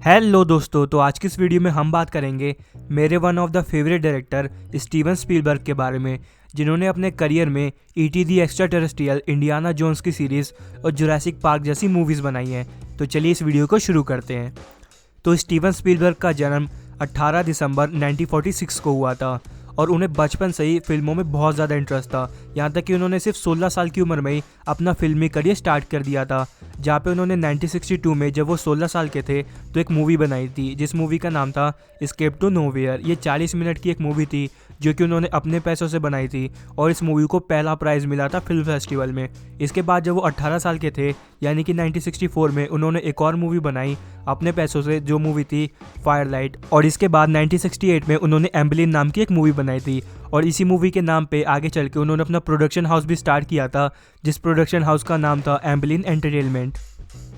Hello दोस्तों, तो आज की इस वीडियो में हम बात करेंगे मेरे one of the favourite director Steven Spielberg के बारे में, जिन्होंने अपने करियर में ET the extra terrestrial, Indiana Jones की सीरीज़ और जुरासिक पार्क जैसी मूवीज़ बनाई हैं। तो चलिए इस वीडियो को शुरू करते हैं। तो स्टीवन स्पीलबर्ग का जन्म 18 दिसंबर 1946 को हुआ था और उन्हें बचपन से ही फिल्मों में बहुत ज़्यादा इंटरेस्ट था। यहाँ तक कि उन्होंने सिर्फ 16 साल की उम्र में ही अपना फिल्मी करियर स्टार्ट कर दिया था, जहाँ पे उन्होंने 1962 में जब वो 16 साल के थे तो एक मूवी बनाई थी, जिस मूवी का नाम था एस्केप टू नोवेयर। ये 40 मिनट की एक मूवी थी जो कि उन्होंने अपने पैसों से बनाई थी और इस मूवी को पहला प्राइज़ मिला था फिल्म फेस्टिवल में। इसके बाद जब वो 18 साल के थे यानी कि 1964 में उन्होंने एक और मूवी बनाई अपने पैसों से, जो मूवी थी फायरलाइट। और इसके बाद 1968 में उन्होंने एम्बलिन नाम की एक मूवी बनाई थी और इसी मूवी के नाम पे आगे चल के उन्होंने अपना प्रोडक्शन हाउस भी स्टार्ट किया था, जिस प्रोडक्शन हाउस का नाम था एम्बलिन एंटरटेनमेंट।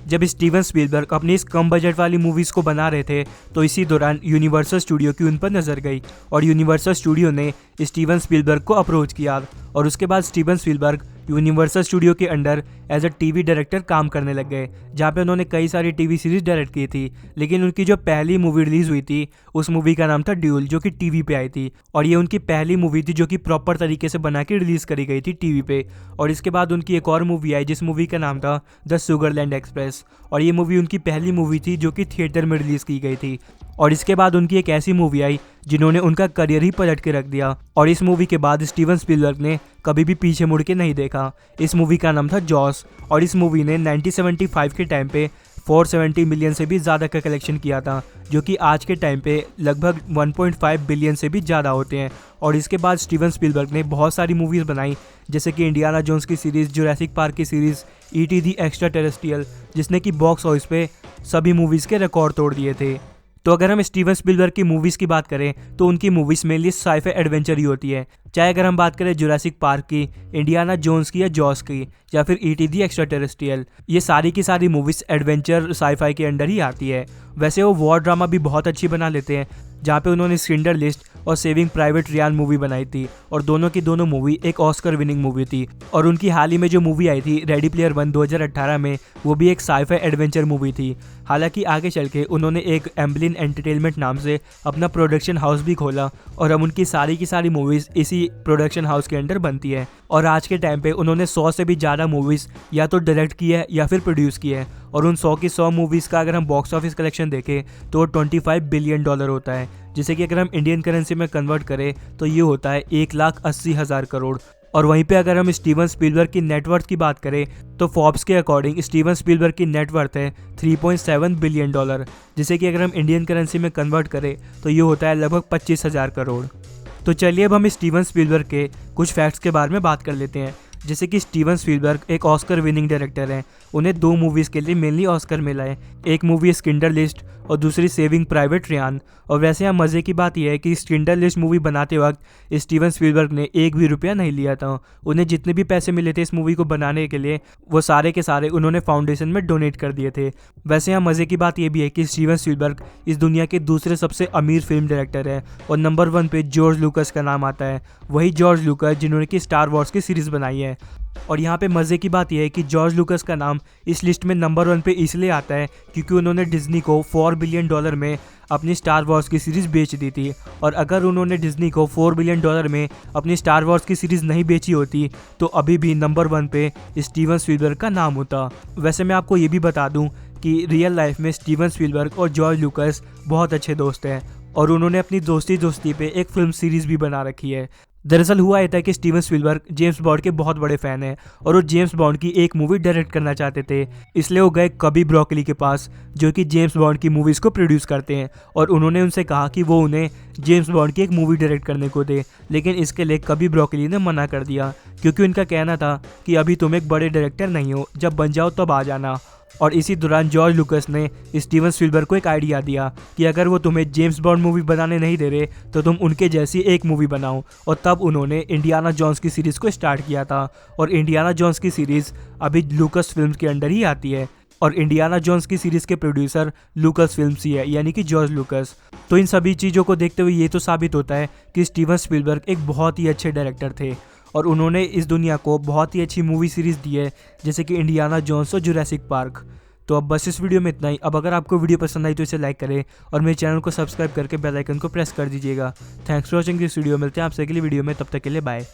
जब स्टीवन स्पीलबर्ग अपनी इस कम बजट वाली मूवीज़ को बना रहे थे तो इसी दौरान यूनिवर्सल स्टूडियो की उन पर नज़र गई और यूनिवर्सल स्टूडियो ने स्टीवन स्पीलबर्ग को अप्रोच किया और उसके बाद स्टीवन स्पीलबर्ग यूनिवर्सल स्टूडियो के under as a TV director काम करने लग गए, जहाँ पे उन्होंने कई सारी टीवी सीरीज डायरेक्ट की थी। लेकिन उनकी जो पहली मूवी रिलीज़ हुई थी उस मूवी का नाम था ड्यूल, जो कि टीवी पे आई थी और ये उनकी पहली मूवी थी जो कि प्रॉपर तरीके से बना के रिलीज़ करी गई थी टीवी पे। और इसके बाद उनकी एक और मूवी आई जिस मूवी का नाम था द सुगरलैंड एक्सप्रेस और ये मूवी उनकी पहली मूवी थी जो कि थिएटर में रिलीज़ की गई थी। और इसके बाद उनकी एक ऐसी मूवी आई जिन्होंने उनका करियर ही पलट के रख दिया और इस मूवी के बाद स्टीवन स्पीलबर्ग ने कभी भी पीछे मुड़ के नहीं देखा। इस मूवी का नाम था जॉस और इस मूवी ने 1975 के टाइम पे 470 मिलियन से भी ज़्यादा का कलेक्शन किया था, जो कि आज के टाइम पे लगभग 1.5 बिलियन से भी ज़्यादा होते हैं। और इसके बाद स्टीवन स्पीलबर्ग ने बहुत सारी मूवीज़ बनाई, जैसे कि इंडियाना जोन्स की सीरीज़, जुरासिक पार्क की series, ET the extra terrestrial, जिसने कि बॉक्स ऑफिस पे सभी मूवीज़ के रिकॉर्ड तोड़ दिए थे। तो अगर हम स्टीवन स्पीलबर्ग की मूवीज़ की बात करें तो उनकी मूवीज़ मेनली साइफाई एडवेंचर ही होती है, चाहे अगर हम बात करें जुरासिक पार्क की, इंडियाना जोन्स की या जॉस की या फिर ईटी दी एक्स्ट्रा टेरेस्ट्रियल, ये सारी की सारी मूवीज़ एडवेंचर साइफाई के अंडर ही आती है। वैसे वो वॉर ड्रामा भी बहुत अच्छी बना लेते हैं, जहाँ पे उन्होंने स्किंडर लिस्ट और सेविंग प्राइवेट रियान मूवी बनाई थी और दोनों की दोनों मूवी एक ऑस्कर विनिंग मूवी थी। और उनकी हाल ही में जो मूवी आई थी रेडी प्लेयर वन 2018 में, वो भी एक साइफाई एडवेंचर मूवी थी। हालांकि आगे चल के उन्होंने एक एम्बलिन एंटरटेनमेंट नाम से अपना प्रोडक्शन हाउस भी खोला और अब उनकी सारी की सारी मूवीज़ इसी प्रोडक्शन हाउस के अंडर बनती है। और आज के टाइम पे उन्होंने 100 से भी ज़्यादा मूवीज़ या तो डायरेक्ट की है या फिर प्रोड्यूस की है और उन 100 की 100 मूवीज़ का अगर हम बॉक्स ऑफिस कलेक्शन देखें तो $25 बिलियन होता है, जिसे कि अगर हम इंडियन करेंसी में कन्वर्ट करें तो ये होता है 1,80,000 करोड़। और वहीं पे अगर हम स्टीवन स्पीलबर्ग की नेटवर्थ की बात करें तो फोर्ब्स के अकॉर्डिंग स्टीवन स्पीलबर्ग की नेटवर्थ है $3.7 बिलियन, जिसे कि अगर हम इंडियन करेंसी में कन्वर्ट करें तो ये होता है लगभग 25,000 करोड़। तो चलिए अब हम स्टीवन स्पीलबर्ग के कुछ फैक्ट्स के बारे में बात कर लेते हैं। जैसे कि स्टीवन स्पीलबर्ग एक ऑस्कर विनिंग डायरेक्टर हैं, उन्हें 2 मूवीज़ के लिए मेनली ऑस्कर मिला है, एक मूवी स्किंडर लिस्ट और दूसरी सेविंग प्राइवेट रियान। और वैसे यहाँ मज़े की बात यह है कि स्किंडर लिस्ट मूवी बनाते वक्त स्टीवन स्पीलबर्ग ने एक भी रुपया नहीं लिया था। उन्हें जितने भी पैसे मिले थे इस मूवी को बनाने के लिए वो सारे के सारे उन्होंने फाउंडेशन में डोनेट कर दिए थे। वैसे यहाँ मज़े की बात यह भी है कि स्टीवन स्पीलबर्ग इस दुनिया के दूसरे सबसे अमीर फिल्म डायरेक्टर है और नंबर 1 पे जॉर्ज लुकास का नाम आता है, वही जॉर्ज लुकास जिन्होंने कि स्टार वॉर्स की सीरीज़ बनाई है। और यहाँ पे मज़े की बात यह है कि जॉर्ज लुकास का नाम इस लिस्ट में नंबर 1 पे इसलिए आता है क्योंकि उन्होंने डिज्नी को $4 बिलियन में अपनी स्टार वॉर्स की सीरीज़ बेच दी थी। और अगर उन्होंने डिज्नी को $4 बिलियन में अपनी स्टार वॉर्स की सीरीज़ नहीं बेची होती तो अभी भी नंबर 1 पे स्टीवन स्पीलबर्ग का नाम होता। वैसे मैं आपको ये भी बता दूँ कि रियल लाइफ में स्टीवन स्पीलबर्ग और जॉर्ज लुकास बहुत अच्छे दोस्त हैं और उन्होंने अपनी दोस्ती पे एक फिल्म सीरीज़ भी बना रखी है। दरअसल हुआ ये था कि स्टीवन स्पीलबर्ग जेम्स बॉन्ड के बहुत बड़े फ़ैन हैं और वो जेम्स बॉन्ड की एक मूवी डायरेक्ट करना चाहते थे, इसलिए वो गए कबी ब्रोकली के पास जो कि जेम्स बॉन्ड की मूवीज़ को प्रोड्यूस करते हैं और उन्होंने उनसे कहा कि वो उन्हें जेम्स बॉन्ड की एक मूवी डायरेक्ट करने को दे। लेकिन इसके लिए कबी ब्रोकली ने मना कर दिया क्योंकि उनका कहना था कि अभी तुम एक बड़े डायरेक्टर नहीं हो, जब बन जाओ तब आ जाना। और इसी दौरान जॉर्ज लुकास ने स्टीवन स्पीलबर्ग को एक आइडिया दिया कि अगर वो तुम्हें जेम्स बॉन्ड मूवी बनाने नहीं दे रहे तो तुम उनके जैसी एक मूवी बनाओ। और तब उन्होंने इंडियाना जोन्स की सीरीज़ को स्टार्ट किया था और इंडियाना जोन्स की सीरीज़ अभी लुकास फिल्म्स के अंडर ही आती है और इंडियाना जोन्स की सीरीज़ के प्रोड्यूसर लुकास फिल्म्स ही है, यानी कि जॉर्ज लुकास। तो इन सभी चीज़ों को देखते हुए ये तो साबित होता है कि स्टीवन स्पीलबर्ग एक बहुत ही अच्छे डायरेक्टर थे और उन्होंने इस दुनिया को बहुत ही अच्छी मूवी सीरीज़ दी है, जैसे कि इंडियाना जोन्स और जुरासिक पार्क। तो अब बस इस वीडियो में इतना ही। अब अगर आपको वीडियो पसंद आई तो इसे लाइक करें और मेरे चैनल को सब्सक्राइब करके बेल आइकन को प्रेस कर दीजिएगा। Thanks for watching this video. मिलते हैं आपसे अगली वीडियो में, तब तक के लिए बाय।